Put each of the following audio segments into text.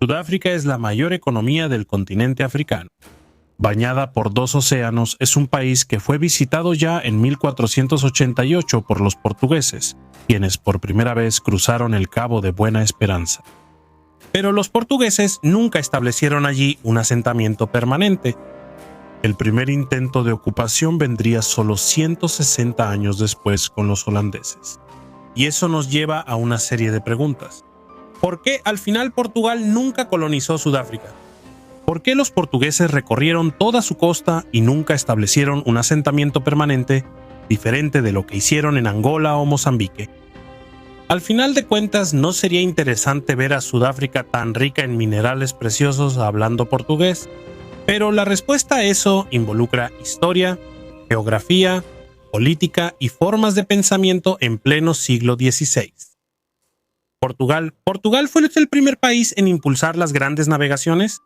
Sudáfrica es la mayor economía del continente africano. Bañada por dos océanos, es un país que fue visitado ya en 1488 por los portugueses, quienes por primera vez cruzaron el Cabo de Buena Esperanza. Pero los portugueses nunca establecieron allí un asentamiento permanente. El primer intento de ocupación vendría solo 160 años después con los holandeses. Y eso nos lleva a una serie de preguntas. ¿Por qué al final Portugal nunca colonizó Sudáfrica? ¿Por qué los portugueses recorrieron toda su costa y nunca establecieron un asentamiento permanente diferente de lo que hicieron en Angola o Mozambique? Al final de cuentas, ¿no sería interesante ver a Sudáfrica tan rica en minerales preciosos hablando portugués? Pero la respuesta a eso involucra historia, geografía, política y formas de pensamiento en pleno siglo XVI. Portugal fue el primer país en impulsar las grandes navegaciones.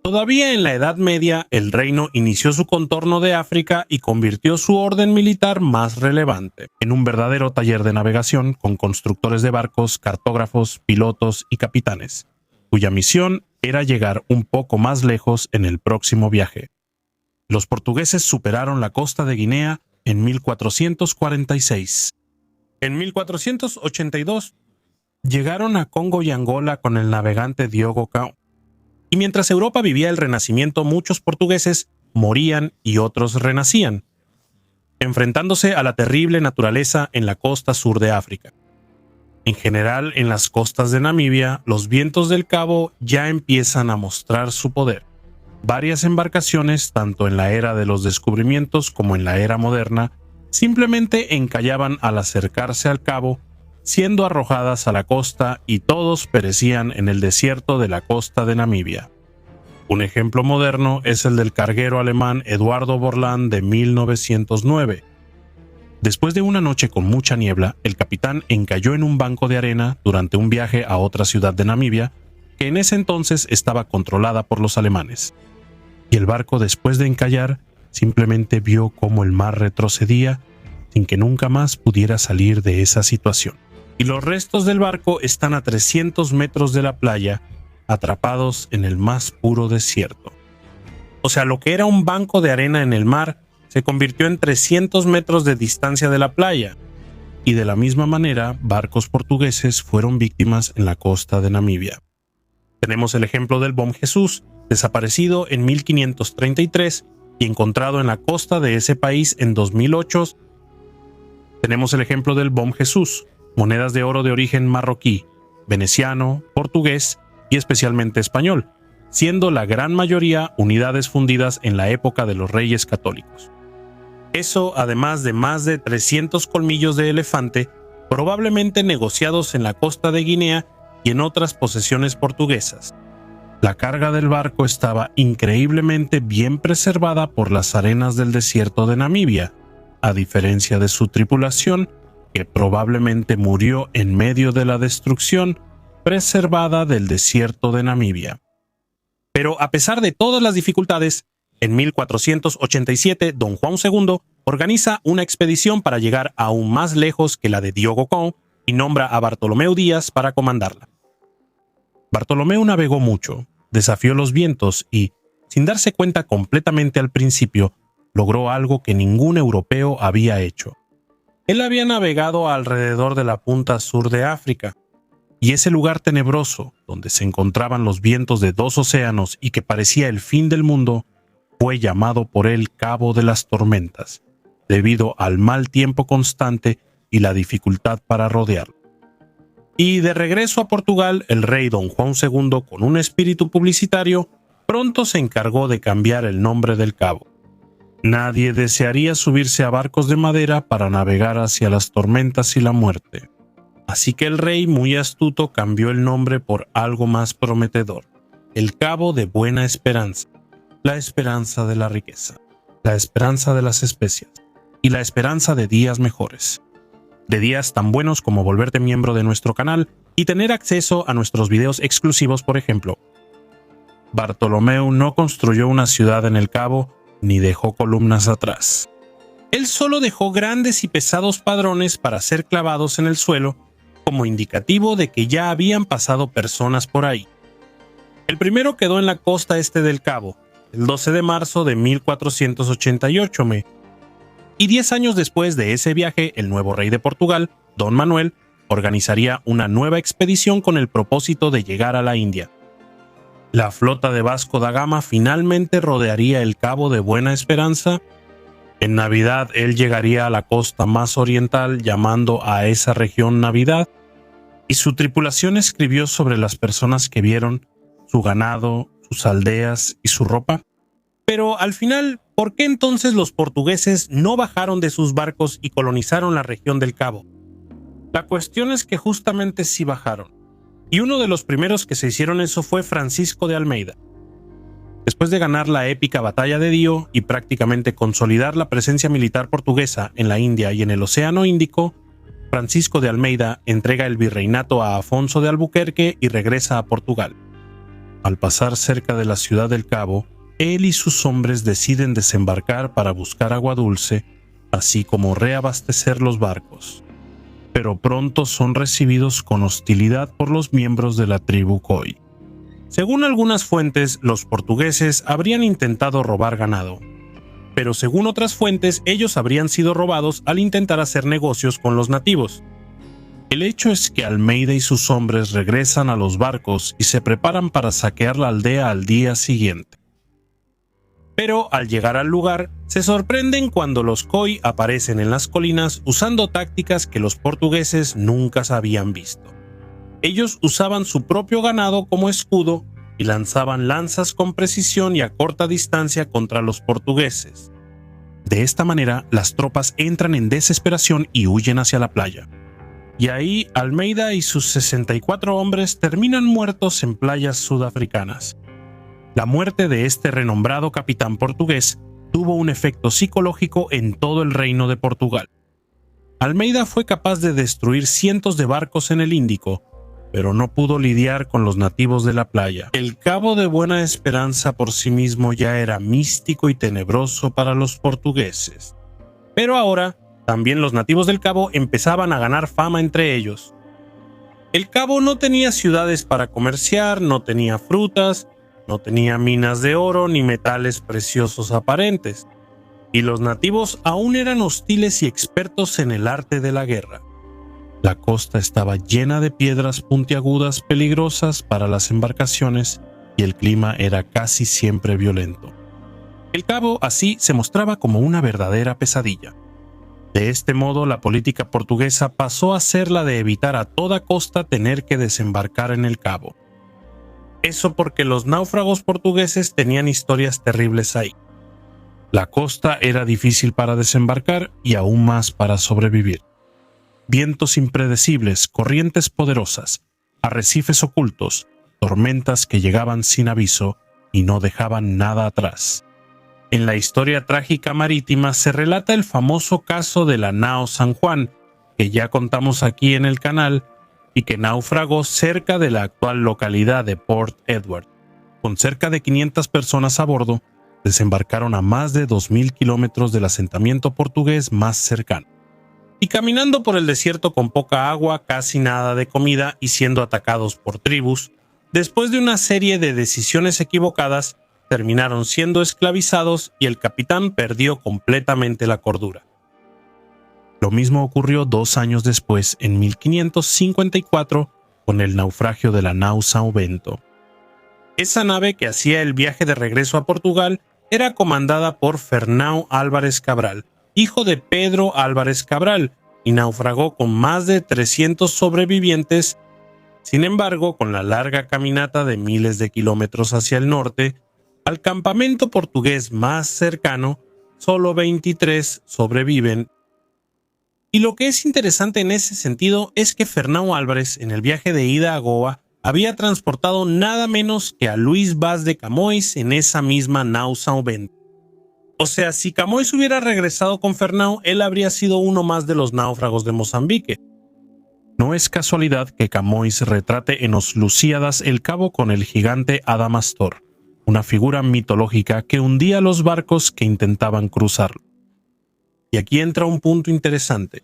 Todavía en la Edad Media, el reino inició su contorno de África y convirtió su orden militar más relevante en un verdadero taller de navegación con constructores de barcos, cartógrafos, pilotos y capitanes, cuya misión era llegar un poco más lejos en el próximo viaje. Los portugueses superaron la costa de Guinea en 1446. En 1482 llegaron a Congo y Angola con el navegante Diogo Cao. Y mientras Europa vivía el Renacimiento, muchos portugueses morían y otros renacían, enfrentándose a la terrible naturaleza en la costa sur de África. En general, en las costas de Namibia, los vientos del Cabo ya empiezan a mostrar su poder. Varias embarcaciones, tanto en la era de los descubrimientos como en la era moderna, simplemente encallaban al acercarse al Cabo, siendo arrojadas a la costa y todos perecían en el desierto de la costa de Namibia. Un ejemplo moderno es el del carguero alemán Eduardo Borland de 1909. Después de una noche con mucha niebla, el capitán encalló en un banco de arena durante un viaje a otra ciudad de Namibia, que en ese entonces estaba controlada por los alemanes. Y el barco, después de encallar, simplemente vio cómo el mar retrocedía sin que nunca más pudiera salir de esa situación. Y los restos del barco están a 300 metros de la playa, atrapados en el más puro desierto. O sea, lo que era un banco de arena en el mar se convirtió en 300 metros de distancia de la playa. Y de la misma manera, barcos portugueses fueron víctimas en la costa de Namibia. Tenemos el ejemplo del Bom Jesús, desaparecido en 1533 y encontrado en la costa de ese país en 2008. Tenemos el ejemplo del Bom Jesús, monedas de oro de origen marroquí, veneciano, portugués y especialmente español, siendo la gran mayoría unidades fundidas en la época de los reyes católicos. Eso además de más de 300 colmillos de elefante, probablemente negociados en la costa de Guinea y en otras posesiones portuguesas. La carga del barco estaba increíblemente bien preservada por las arenas del desierto de Namibia, a diferencia de su tripulación, que probablemente murió en medio de la destrucción preservada del desierto de Namibia. Pero a pesar de todas las dificultades, en 1487 Don Juan II organiza una expedición para llegar aún más lejos que la de Diogo Cao y nombra a Bartolomeu Díaz para comandarla. Bartolomeu navegó mucho, desafió los vientos y, sin darse cuenta completamente al principio, logró algo que ningún europeo había hecho. Él había navegado alrededor de la punta sur de África, y ese lugar tenebroso, donde se encontraban los vientos de dos océanos y que parecía el fin del mundo, fue llamado por él Cabo de las Tormentas, debido al mal tiempo constante y la dificultad para rodearlo. Y de regreso a Portugal, el rey Don Juan II, con un espíritu publicitario, pronto se encargó de cambiar el nombre del cabo. Nadie desearía subirse a barcos de madera para navegar hacia las tormentas y la muerte. Así que el rey, muy astuto, cambió el nombre por algo más prometedor: el Cabo de Buena Esperanza, la esperanza de la riqueza, la esperanza de las especias y la esperanza de días mejores. De días tan buenos como volverte miembro de nuestro canal y tener acceso a nuestros videos exclusivos, por ejemplo. Bartolomeu no construyó una ciudad en el Cabo ni dejó columnas atrás. Él solo dejó grandes y pesados padrones para ser clavados en el suelo como indicativo de que ya habían pasado personas por ahí. El primero quedó en la costa este del Cabo, el 12 de marzo de 1488, y 10 años después de ese viaje, el nuevo rey de Portugal, Don Manuel, organizaría una nueva expedición con el propósito de llegar a la India. La flota de Vasco da Gama finalmente rodearía el Cabo de Buena Esperanza. En Navidad él llegaría a la costa más oriental, llamando a esa región Navidad, y su tripulación escribió sobre las personas que vieron, su ganado, sus aldeas y su ropa. Pero al final, ¿por qué entonces los portugueses no bajaron de sus barcos y colonizaron la región del Cabo? La cuestión es que justamente sí bajaron, y uno de los primeros que se hicieron eso fue Francisco de Almeida. Después de ganar la épica batalla de Dio y prácticamente consolidar la presencia militar portuguesa en la India y en el Océano Índico, Francisco de Almeida entrega el virreinato a Afonso de Albuquerque y regresa a Portugal. Al pasar cerca de la ciudad del Cabo, él y sus hombres deciden desembarcar para buscar agua dulce, así como reabastecer los barcos. Pero pronto son recibidos con hostilidad por los miembros de la tribu Khoi. Según algunas fuentes, los portugueses habrían intentado robar ganado, pero según otras fuentes, ellos habrían sido robados al intentar hacer negocios con los nativos. El hecho es que Almeida y sus hombres regresan a los barcos y se preparan para saquear la aldea al día siguiente. Pero al llegar al lugar, se sorprenden cuando los Khoi aparecen en las colinas usando tácticas que los portugueses nunca habían visto. Ellos usaban su propio ganado como escudo y lanzaban lanzas con precisión y a corta distancia contra los portugueses. De esta manera, las tropas entran en desesperación y huyen hacia la playa. Y ahí, Almeida y sus 64 hombres terminan muertos en playas sudafricanas. La muerte de este renombrado capitán portugués tuvo un efecto psicológico en todo el reino de Portugal. Almeida fue capaz de destruir cientos de barcos en el Índico, pero no pudo lidiar con los nativos de la playa. El Cabo de Buena Esperanza por sí mismo ya era místico y tenebroso para los portugueses. Pero ahora, también los nativos del Cabo empezaban a ganar fama entre ellos. El Cabo no tenía ciudades para comerciar, no tenía frutas, no tenía minas de oro ni metales preciosos aparentes, y los nativos aún eran hostiles y expertos en el arte de la guerra. La costa estaba llena de piedras puntiagudas peligrosas para las embarcaciones y el clima era casi siempre violento. El Cabo así se mostraba como una verdadera pesadilla. De este modo, la política portuguesa pasó a ser la de evitar a toda costa tener que desembarcar en el Cabo. Eso porque los náufragos portugueses tenían historias terribles ahí. La costa era difícil para desembarcar y aún más para sobrevivir. Vientos impredecibles, corrientes poderosas, arrecifes ocultos, tormentas que llegaban sin aviso y no dejaban nada atrás. En la historia trágica marítima se relata el famoso caso de la nao San Juan, que ya contamos aquí en el canal, y que naufragó cerca de la actual localidad de Port Edward. Con cerca de 500 personas a bordo, desembarcaron a más de 2.000 kilómetros del asentamiento portugués más cercano. Y caminando por el desierto con poca agua, casi nada de comida y siendo atacados por tribus, después de una serie de decisiones equivocadas, terminaron siendo esclavizados y el capitán perdió completamente la cordura. Lo mismo ocurrió 2 años después, en 1554, con el naufragio de la nao São Bento. Esa nave que hacía el viaje de regreso a Portugal era comandada por Fernão Álvares Cabral, hijo de Pedro Álvares Cabral, y naufragó con más de 300 sobrevivientes. Sin embargo, con la larga caminata de miles de kilómetros hacia el norte, al campamento portugués más cercano, solo 23 sobreviven. Y lo que es interesante en ese sentido es que Fernão Álvares, en el viaje de ida a Goa, había transportado nada menos que a Luís Vaz de Camões en esa misma nao São Bento. O sea, si Camões hubiera regresado con Fernão, él habría sido uno más de los náufragos de Mozambique. No es casualidad que Camões retrate en Os Lusíadas el Cabo con el gigante Adamastor, una figura mitológica que hundía los barcos que intentaban cruzarlo. Y aquí entra un punto interesante.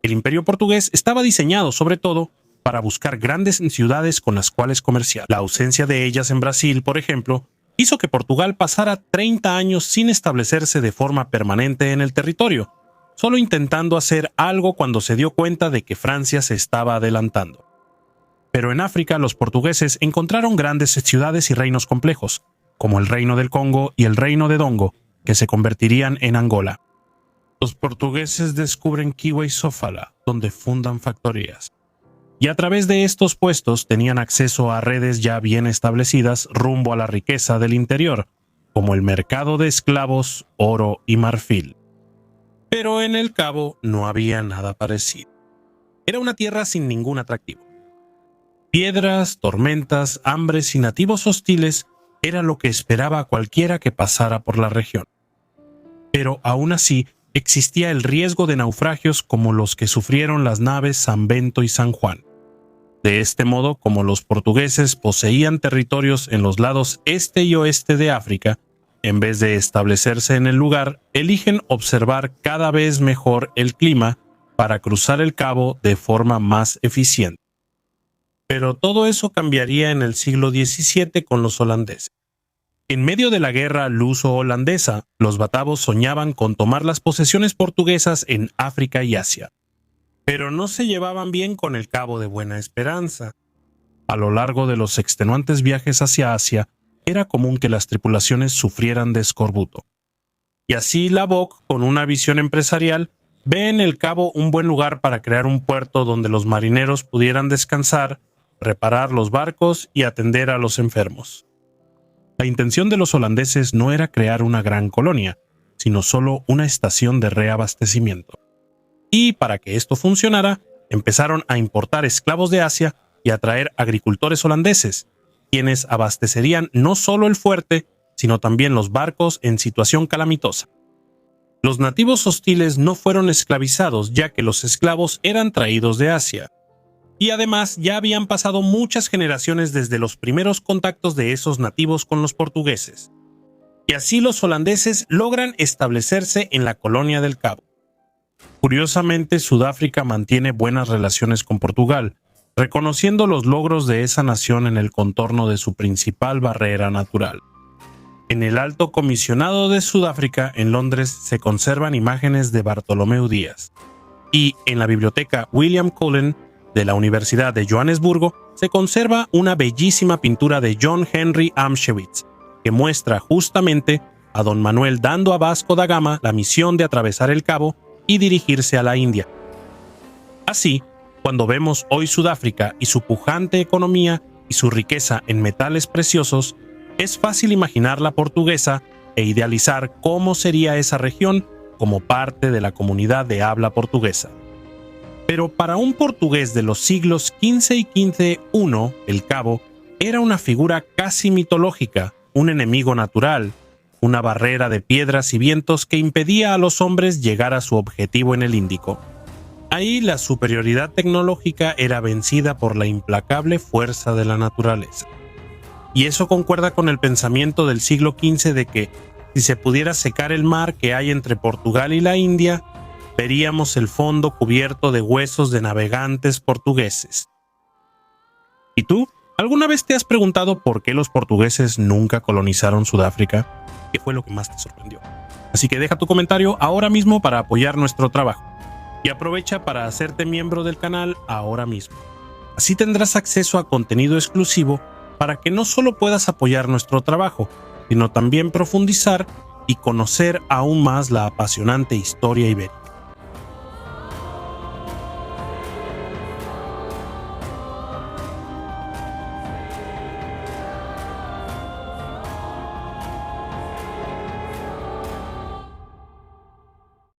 El imperio portugués estaba diseñado, sobre todo, para buscar grandes ciudades con las cuales comerciar. La ausencia de ellas en Brasil, por ejemplo, hizo que Portugal pasara 30 años sin establecerse de forma permanente en el territorio, solo intentando hacer algo cuando se dio cuenta de que Francia se estaba adelantando. Pero en África los portugueses encontraron grandes ciudades y reinos complejos, como el Reino del Congo y el Reino de Dongo, que se convertirían en Angola. Los portugueses descubren Kiwa y Sofala, donde fundan factorías. Y a través de estos puestos tenían acceso a redes ya bien establecidas rumbo a la riqueza del interior, como el mercado de esclavos, oro y marfil. Pero en el Cabo no había nada parecido. Era una tierra sin ningún atractivo. Piedras, tormentas, hambres y nativos hostiles era lo que esperaba a cualquiera que pasara por la región. Pero aún así existía el riesgo de naufragios como los que sufrieron las naves San Bento y San Juan. De este modo, como los portugueses poseían territorios en los lados este y oeste de África, en vez de establecerse en el lugar, eligen observar cada vez mejor el clima para cruzar el cabo de forma más eficiente. Pero todo eso cambiaría en el siglo XVII con los holandeses. En medio de la guerra luso-holandesa, los batavos soñaban con tomar las posesiones portuguesas en África y Asia. Pero no se llevaban bien con el Cabo de Buena Esperanza. A lo largo de los extenuantes viajes hacia Asia, era común que las tripulaciones sufrieran de escorbuto. Y así Lubbock, con una visión empresarial, ve en el Cabo un buen lugar para crear un puerto donde los marineros pudieran descansar, reparar los barcos y atender a los enfermos. La intención de los holandeses no era crear una gran colonia, sino solo una estación de reabastecimiento. Y para que esto funcionara, empezaron a importar esclavos de Asia y a traer agricultores holandeses, quienes abastecerían no solo el fuerte, sino también los barcos en situación calamitosa. Los nativos hostiles no fueron esclavizados, ya que los esclavos eran traídos de Asia. Y además ya habían pasado muchas generaciones desde los primeros contactos de esos nativos con los portugueses. Y así los holandeses logran establecerse en la colonia del Cabo. Curiosamente, Sudáfrica mantiene buenas relaciones con Portugal, reconociendo los logros de esa nación en el contorno de su principal barrera natural. En el Alto Comisionado de Sudáfrica, en Londres, se conservan imágenes de Bartolomeu Dias. Y en la biblioteca William Cullen de la Universidad de Johannesburgo se conserva una bellísima pintura de John Henry Amschewitz, que muestra justamente a Don Manuel dando a Vasco da Gama la misión de atravesar el Cabo y dirigirse a la India. Así, cuando vemos hoy Sudáfrica y su pujante economía y su riqueza en metales preciosos, es fácil imaginar la portuguesa e idealizar cómo sería esa región como parte de la comunidad de habla portuguesa. Pero para un portugués de los siglos XV y XV I, el Cabo era una figura casi mitológica, un enemigo natural, una barrera de piedras y vientos que impedía a los hombres llegar a su objetivo en el Índico. Ahí la superioridad tecnológica era vencida por la implacable fuerza de la naturaleza. Y eso concuerda con el pensamiento del siglo XV de que, si se pudiera secar el mar que hay entre Portugal y la India, veríamos el fondo cubierto de huesos de navegantes portugueses. ¿Y tú? ¿Alguna vez te has preguntado por qué los portugueses nunca colonizaron Sudáfrica? ¿Qué fue lo que más te sorprendió? Así que deja tu comentario ahora mismo para apoyar nuestro trabajo. Y aprovecha para hacerte miembro del canal ahora mismo. Así tendrás acceso a contenido exclusivo para que no solo puedas apoyar nuestro trabajo, sino también profundizar y conocer aún más la apasionante historia ibérica.